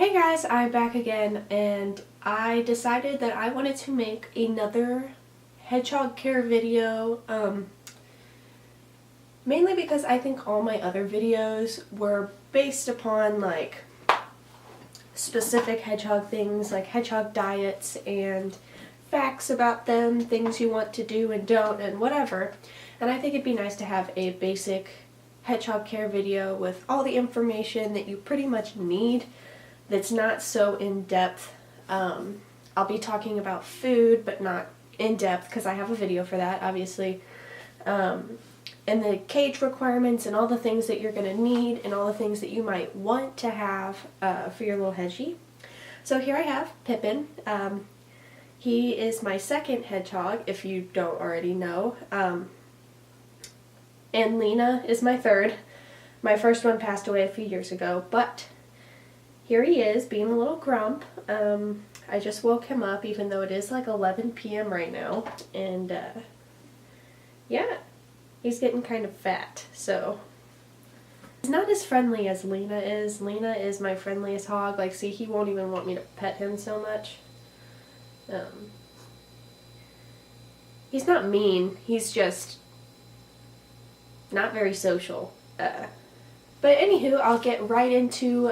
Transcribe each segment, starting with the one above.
Hey guys, I'm back again, and I decided that I wanted to make another hedgehog care video, mainly because I think all my other videos were based upon like specific hedgehog things, like hedgehog diets and facts about them, things you want to do and don't and whatever. And I think it'd be nice to have a basic hedgehog care video with all the information that you pretty much need that's not so in-depth. I'll be talking about food, but not in-depth because I have a video for that, obviously. And the cage requirements and all the things that you're going to need and all the things that you might want to have for your little hedgie. So here I have Pippin. He is my second hedgehog, if you don't already know. And Lena is my third. My first one passed away a few years ago, but here he is, being a little grump. I just woke him up, even though it is like 11 p.m. right now, and yeah, he's getting kind of fat, so he's not as friendly as Lena is. Lena is my friendliest hog. Like, see, he won't even want me to pet him so much. He's not mean, he's just not very social. But anywho, I'll get right into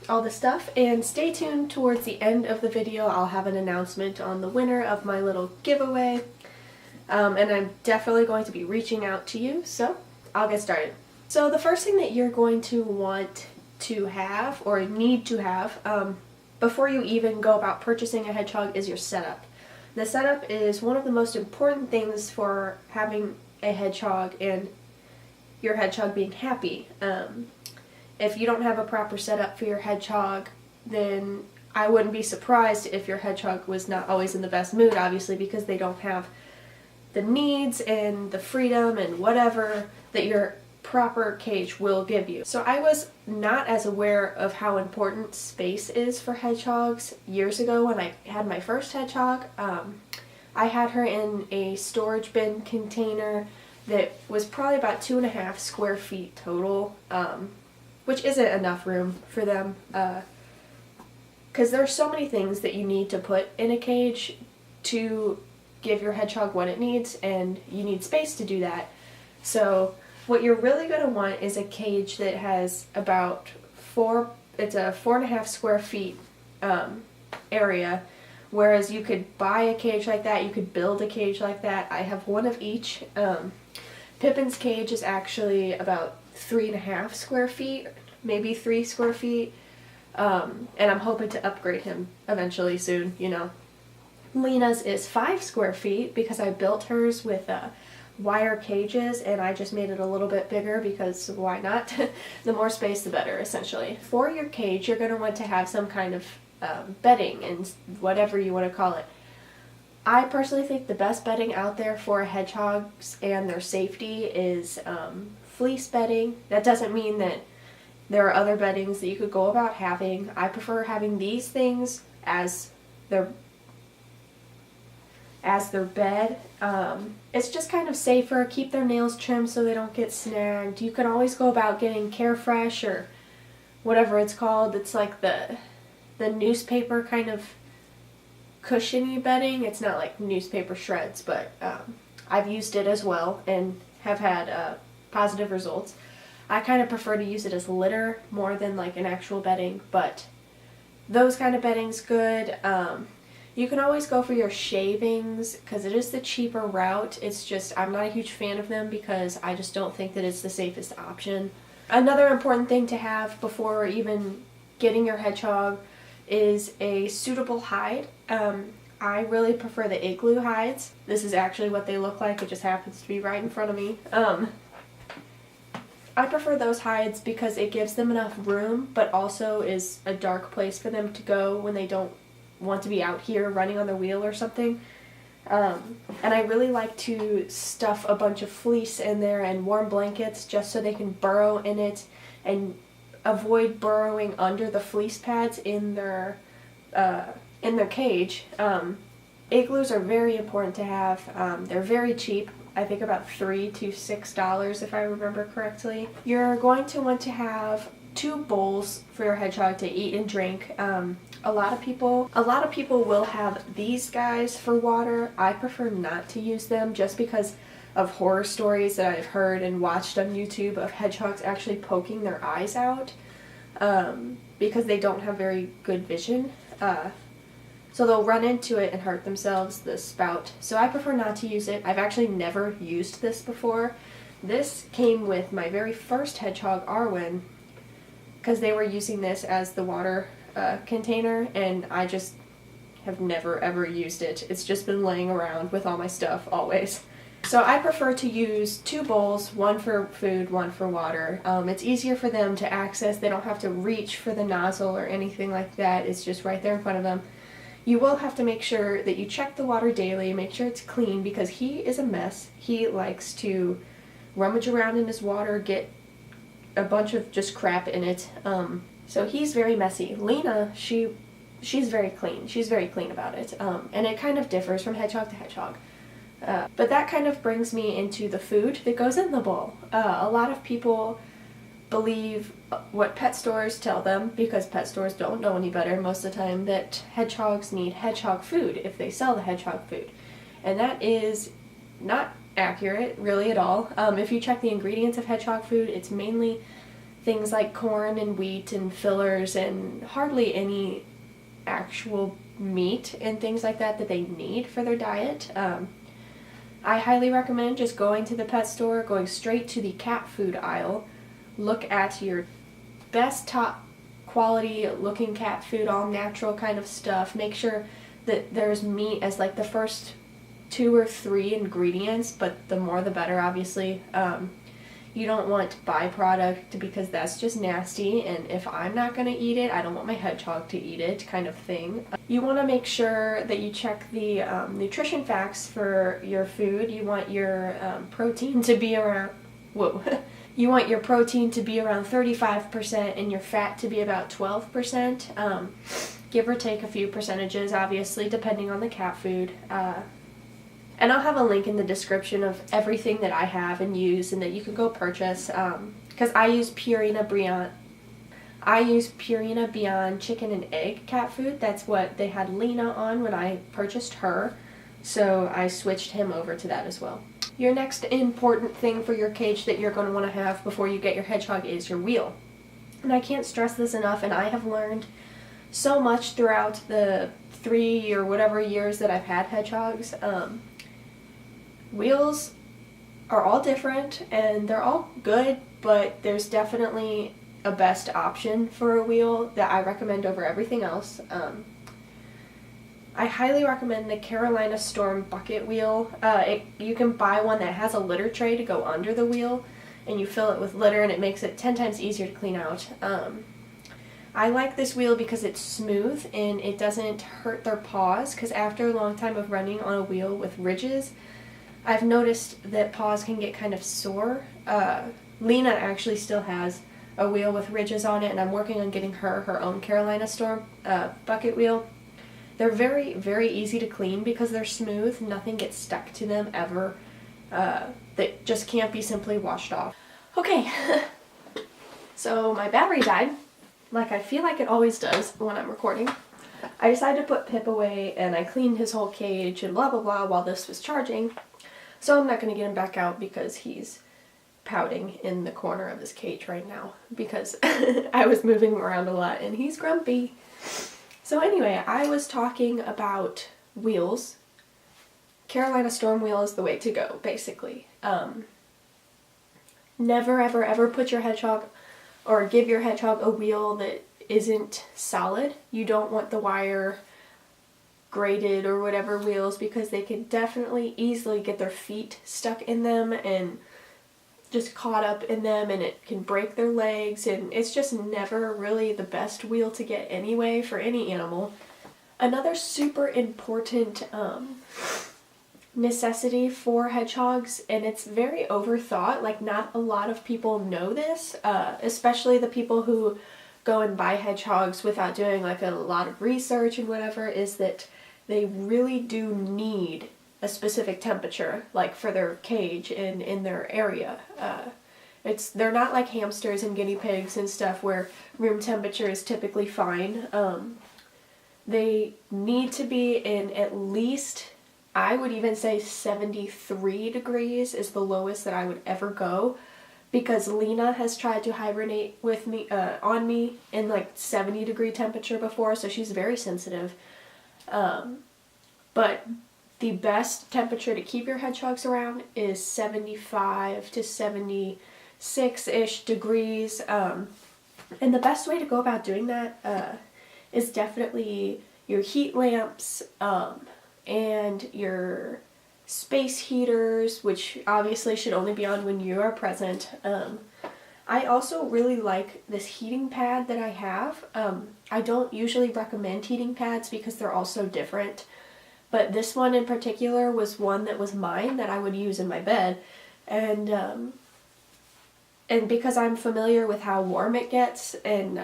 all the stuff, and stay tuned towards the end of the video. I'll have an announcement on the winner of my little giveaway, and I'm definitely going to be reaching out to you, so I'll get started. So the first thing that you're going to want to have, or need to have, before you even go about purchasing a hedgehog is your setup. The setup is one of the most important things for having a hedgehog and your hedgehog being happy. If you don't have a proper setup for your hedgehog, then I wouldn't be surprised if your hedgehog was not always in the best mood, obviously, because they don't have the needs and the freedom and whatever that your proper cage will give you. So I was not as aware of how important space is for hedgehogs years ago when I had my first hedgehog. I had her in a storage bin container that was probably about 2.5 square feet total, which isn't enough room for them, because there are so many things that you need to put in a cage to give your hedgehog what it needs, and you need space to do that. So what you're really going to want is a cage that has about 4.5 square feet area, whereas you could buy a cage like that, you could build a cage like that. I have one of each. Pippin's cage is actually about 3.5 square feet, maybe 3 square feet, and I'm hoping to upgrade him eventually soon, you know. Lena's is 5 square feet because I built hers with wire cages, and I just made it a little bit bigger because why not? The more space the better, essentially. For your cage, you're going to want to have some kind of bedding and whatever you want to call it. I personally think the best bedding out there for hedgehogs and their safety is fleece bedding. That doesn't mean that there are other beddings that you could go about having. I prefer having these things as their bed. It's just kind of safer. Keep their nails trimmed so they don't get snagged. You can always go about getting Carefresh or whatever it's called. It's like the newspaper kind of cushiony bedding. It's not like newspaper shreds, but I've used it as well and have had positive results. I kind of prefer to use it as litter more than like an actual bedding, but those kind of bedding's good. You can always go for your shavings because it is the cheaper route. It's just I'm not a huge fan of them because I just don't think that it's the safest option. Another important thing to have before even getting your hedgehog is a suitable hide. I really prefer the igloo hides. This is actually what they look like. It just happens to be right in front of me. I prefer those hides because it gives them enough room, but also is a dark place for them to go when they don't want to be out here running on their wheel or something. And I really like to stuff a bunch of fleece in there and warm blankets just so they can burrow in it and avoid burrowing under the fleece pads in their cage. Igloos are very important to have. They're very cheap. I think about $3 to $6 if I remember correctly. You're going to want to have 2 bowls for your hedgehog to eat and drink. A lot of people will have these guys for water. I prefer not to use them just because of horror stories that I've heard and watched on YouTube of hedgehogs actually poking their eyes out because they don't have very good vision. So they'll run into it and hurt themselves, the spout. So I prefer not to use it. I've actually never used this before. This came with my very first hedgehog, Arwen, because they were using this as the water container, and I just have never ever used it. It's just been laying around with all my stuff always. So I prefer to use 2 bowls, one for food, one for water. It's easier for them to access. They don't have to reach for the nozzle or anything like that. It's just right there in front of them. You will have to make sure that you check the water daily, make sure it's clean, because he is a mess. He likes to rummage around in his water, get a bunch of just crap in it. So he's very messy. Lena, she's very clean. She's very clean about it. And it kind of differs from hedgehog to hedgehog. But that kind of brings me into the food that goes in the bowl. A lot of people believe what pet stores tell them, because pet stores don't know any better most of the time, that hedgehogs need hedgehog food if they sell the hedgehog food. And that is not accurate really at all. If you check the ingredients of hedgehog food, it's mainly things like corn and wheat and fillers and hardly any actual meat and things like that they need for their diet. I highly recommend just going to the pet store, going straight to the cat food aisle, look at your best top quality looking cat food, all natural kind of stuff. Make sure that there's meat as like the first 2 or 3 ingredients, but the more the better, obviously. You don't want byproduct because that's just nasty, and if I'm not going to eat it, I don't want my hedgehog to eat it, kind of thing. You want to make sure that you check the nutrition facts for your food. You want your protein to be around, you want your protein to be around 35% and your fat to be about 12%, give or take a few percentages, obviously, depending on the cat food. And I'll have a link in the description of everything that I have and use and that you can go purchase, because I use Purina Beyond chicken and egg cat food. That's what they had Lena on when I purchased her, so I switched him over to that as well. Your next important thing for your cage that you're going to want to have before you get your hedgehog is your wheel. And I can't stress this enough, and I have learned so much throughout the 3 or whatever years that I've had hedgehogs. Wheels are all different and they're all good, but there's definitely a best option for a wheel that I recommend over everything else. I highly recommend the Carolina Storm bucket wheel. You can buy one that has a litter tray to go under the wheel, and you fill it with litter and it makes it 10 times easier to clean out. I like this wheel because it's smooth and it doesn't hurt their paws, because after a long time of running on a wheel with ridges, I've noticed that paws can get kind of sore. Lena actually still has a wheel with ridges on it, and I'm working on getting her own Carolina Storm bucket wheel. They're very, very easy to clean because they're smooth. Nothing gets stuck to them ever. They just can't be simply washed off. Okay, so my battery died, like I feel like it always does when I'm recording. I decided to put Pip away, and I cleaned his whole cage and blah blah blah while this was charging. So I'm not going to get him back out because he's pouting in the corner of his cage right now because I was moving him around a lot and he's grumpy. So anyway, I was talking about wheels. Carolina Storm wheel is the way to go, basically. Never ever ever put your hedgehog or give your hedgehog a wheel that isn't solid. You don't want the wire graded or whatever wheels, because they can definitely easily get their feet stuck in them and just caught up in them, and it can break their legs, and it's just never really the best wheel to get anyway for any animal. Another super important necessity for hedgehogs, and it's very overthought, like not a lot of people know this, especially the people who go and buy hedgehogs without doing like a lot of research and whatever, is that they really do need a specific temperature, like for their cage and in their area. They're not like hamsters and guinea pigs and stuff where room temperature is typically fine. They need to be in at least, I would even say 73 degrees is the lowest that I would ever go, because Lena has tried to hibernate with me on me in like 70-degree temperature before, so she's very sensitive. But the best temperature to keep your hedgehogs around is 75 to 76-ish degrees. And the best way to go about doing that is definitely your heat lamps and your space heaters, which obviously should only be on when you are present. I also really like this heating pad that I have. I don't usually recommend heating pads because they're all so different, but this one in particular was one that was mine that I would use in my bed, and because I'm familiar with how warm it gets and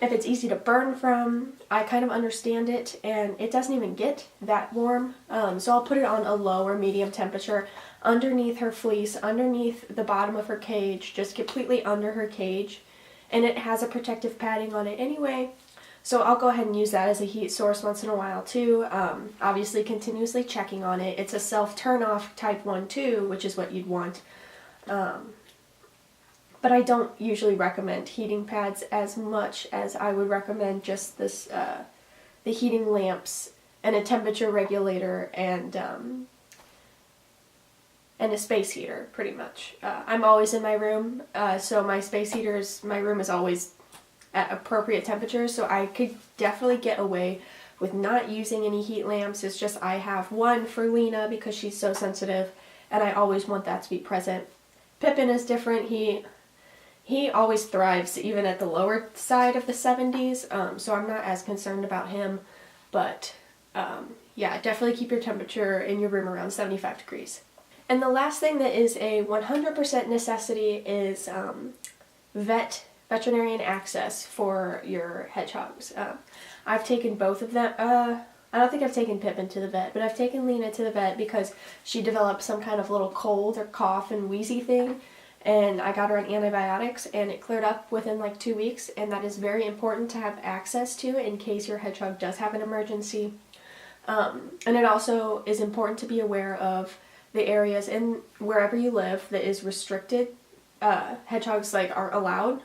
if it's easy to burn from, I kind of understand it, and it doesn't even get that warm. So I'll put it on a low or medium temperature underneath her fleece, underneath the bottom of her cage, just completely under her cage. And it has a protective padding on it anyway, so I'll go ahead and use that as a heat source once in a while too. Obviously continuously checking on it. It's a self turn off type one too, which is what you'd want. But I don't usually recommend heating pads as much as I would recommend just this, the heating lamps and a temperature regulator and a space heater, pretty much. I'm always in my room, so my my room is always at appropriate temperatures, so I could definitely get away with not using any heat lamps. It's just I have one for Lena because she's so sensitive, and I always want that to be present. Pippin is different. He always thrives even at the lower side of the 70s, so I'm not as concerned about him. But yeah, definitely keep your temperature in your room around 75 degrees. And the last thing that is a 100% necessity is veterinarian access for your hedgehogs. I've taken both of them. I don't think I've taken Pippin to the vet, but I've taken Lena to the vet because she developed some kind of little cold or cough and wheezy thing. And I got her on antibiotics, and it cleared up within like 2 weeks, and that is very important to have access to in case your hedgehog does have an emergency. And it also is important to be aware of the areas in wherever you live that is restricted. Hedgehogs aren't allowed.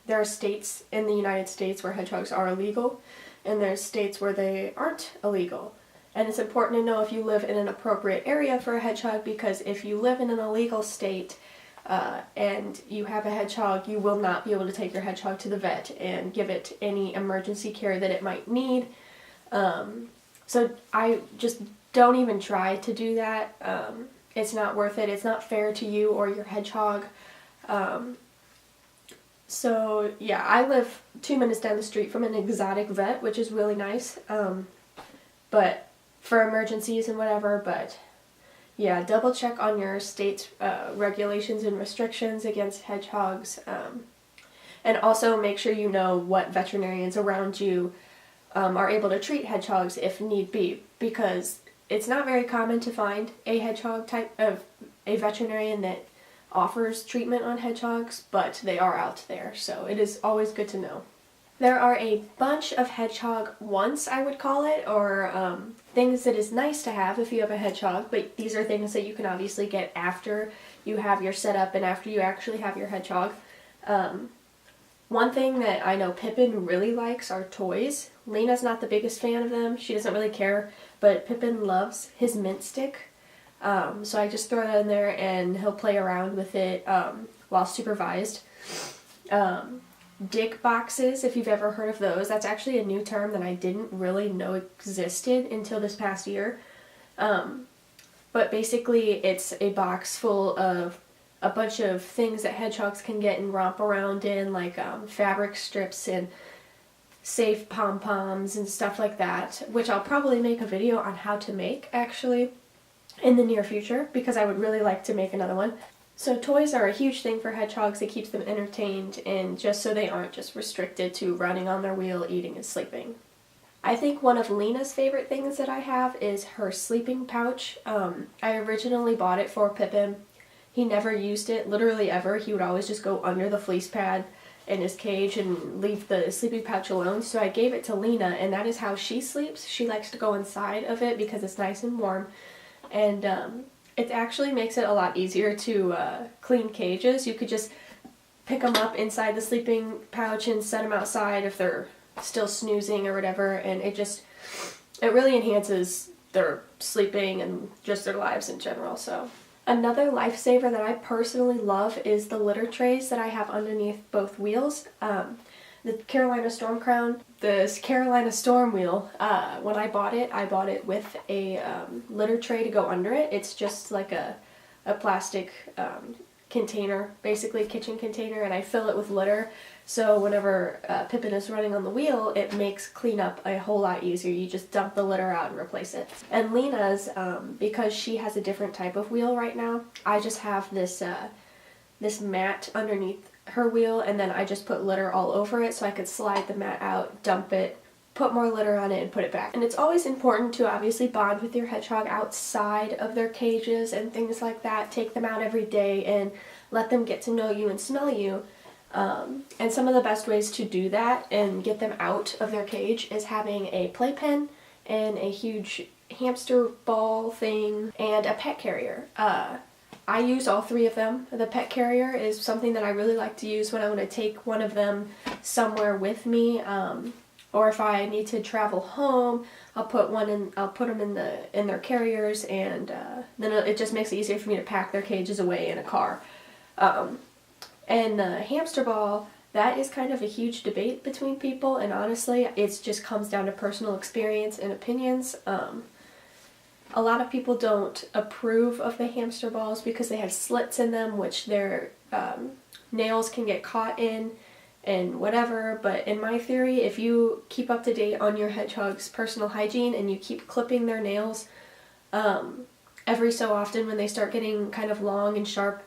There are states in the United States where hedgehogs are illegal, and there's states where they aren't illegal. And it's important to know if you live in an appropriate area for a hedgehog, because if you live in an illegal state, and you have a hedgehog, you will not be able to take your hedgehog to the vet and give it any emergency care that it might need. So I just don't even try to do that. It's not worth it. It's not fair to you or your hedgehog. So yeah, I live 2 minutes down the street from an exotic vet, which is really nice. But for emergencies and whatever, but yeah, double check on your state's regulations and restrictions against hedgehogs. And also make sure you know what veterinarians around you are able to treat hedgehogs if need be, because it's not very common to find a hedgehog type of a veterinarian that offers treatment on hedgehogs, but they are out there, so it is always good to know. There are a bunch of hedgehog wants, I would call it, or things that is nice to have if you have a hedgehog, but these are things that you can obviously get after you have your setup and after you actually have your hedgehog. One thing that I know Pippin really likes are toys. Lena's not the biggest fan of them. She doesn't really care, but Pippin loves his mint stick. So I just throw that in there and he'll play around with it while supervised. Dick boxes, if you've ever heard of those. That's actually a new term that I didn't really know existed until this past year. But basically it's a box full of a bunch of things that hedgehogs can get and romp around in, like fabric strips and safe pom-poms and stuff like that, which I'll probably make a video on how to make actually in the near future, because I would really like to make another one. So toys are a huge thing for hedgehogs. It keeps them entertained, and just so they aren't just restricted to running on their wheel, eating and sleeping. I think one of Lena's favorite things that I have is her sleeping pouch. I originally bought it for Pippin. he never used it, literally ever. He would always just go under the fleece pad in his cage and leave the sleeping pouch alone. So I gave it to Lena, and that is how she sleeps. She likes to go inside of it because it's nice and warm, and it actually makes it a lot easier to clean cages. You could just pick them up inside the sleeping pouch and set them outside if they're still snoozing or whatever, and it really enhances their sleeping and just their lives in general. So another lifesaver that I personally love is the litter trays that I have underneath both wheels. The Carolina Storm Crown, this Carolina Storm wheel, when I bought it with a litter tray to go under it. It's just like a plastic container, basically a kitchen container, and I fill it with litter. So whenever Pippin is running on the wheel, it makes cleanup a whole lot easier. You just dump the litter out and replace it. And Lena's, because she has a different type of wheel right now, I just have this this mat underneath her wheel, and then I just put litter all over it so I could slide the mat out, dump it, put more litter on it, and put it back. And it's always important to obviously bond with your hedgehog outside of their cages and things like that. Take them out every day and let them get to know you and smell you. And some of the best ways to do that and get them out of their cage is having a playpen and a huge hamster ball thing and a pet carrier. I use all three of them. The pet carrier is something that I really like to use when I want to take one of them somewhere with me, or if I need to travel home, I'll put them in their carriers, and then it just makes it easier for me to pack their cages away in a car. And the hamster ball, that is kind of a huge debate between people, and honestly, it just comes down to personal experience and opinions. A lot of people don't approve of the hamster balls because they have slits in them, which their nails can get caught in and whatever. But in my theory, if you keep up to date on your hedgehog's personal hygiene and you keep clipping their nails every so often when they start getting kind of long and sharp,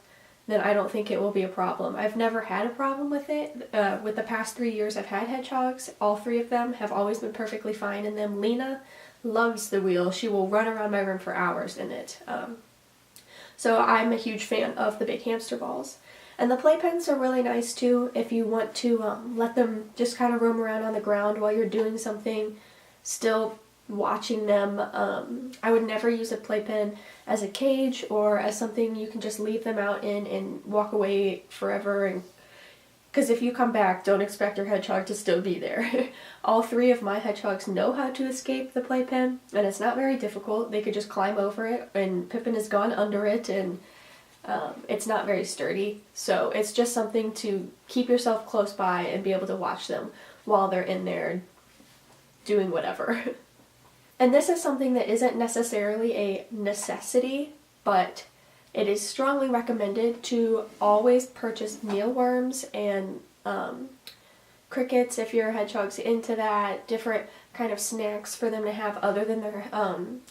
then I don't think it will be a problem. I've never had a problem with it. With the past 3 years I've had hedgehogs, all three of them have always been perfectly fine in them. Lena loves the wheel. She will run around my room for hours in it. So I'm a huge fan of the big hamster balls. And the playpens are really nice too if you want to let them just kind of roam around on the ground while you're doing something, still watching them. I would never use a playpen as a cage or as something you can just leave them out in and walk away forever, and because if you come back, don't expect your hedgehog to still be there. All three of my hedgehogs know how to escape the playpen, and it's not very difficult. They could just climb over it, and Pippin has gone under it, and it's not very sturdy. So it's just something to keep yourself close by and be able to watch them while they're in there doing whatever. And this is something that isn't necessarily a necessity, but it is strongly recommended to always purchase mealworms and crickets if your hedgehog's into that, different kind of snacks for them to have other than their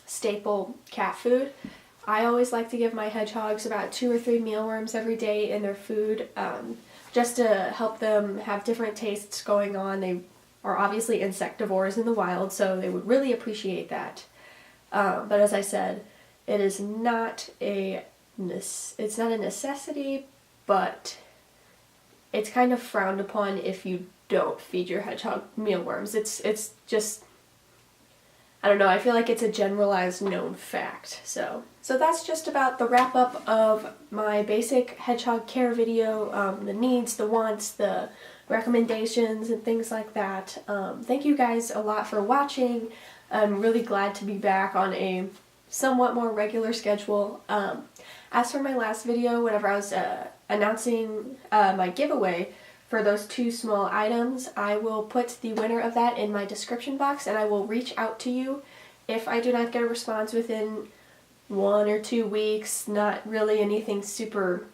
staple cat food. I always like to give my hedgehogs about 2 or 3 mealworms every day in their food, just to help them have different tastes going on. They are obviously insectivores in the wild, so they would really appreciate that. But as I said, it is not it's not a necessity, but it's kind of frowned upon if you don't feed your hedgehog mealworms. It's just, I don't know, I feel like it's a generalized known fact. So that's just about the wrap up of my basic hedgehog care video, the needs, the wants, the recommendations, and things like that. Thank you guys a lot for watching. I'm really glad to be back on a somewhat more regular schedule. As for my last video, whenever I was announcing my giveaway for those 2 small items, I will put the winner of that in my description box, and I will reach out to you if I do not get a response within 1 or 2 weeks. Not really anything super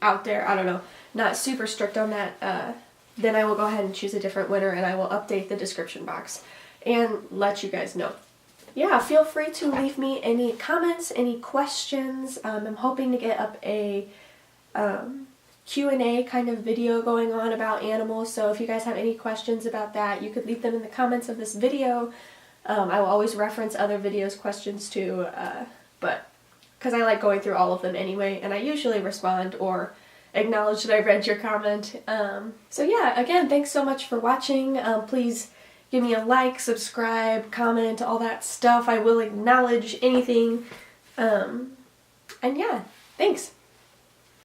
out there, I don't know, not super strict on that. Then I will go ahead and choose a different winner, and I will update the description box and let you guys know. Yeah, feel free to leave me any comments, any questions. I'm hoping to get up a Q&A kind of video going on about animals, so if you guys have any questions about that, you could leave them in the comments of this video. I will always reference other videos' questions too, but because I like going through all of them anyway, and I usually respond or acknowledge that I read your comment. So yeah, again, thanks so much for watching. Please give me a like, subscribe, comment, all that stuff. I will acknowledge anything. And yeah, thanks.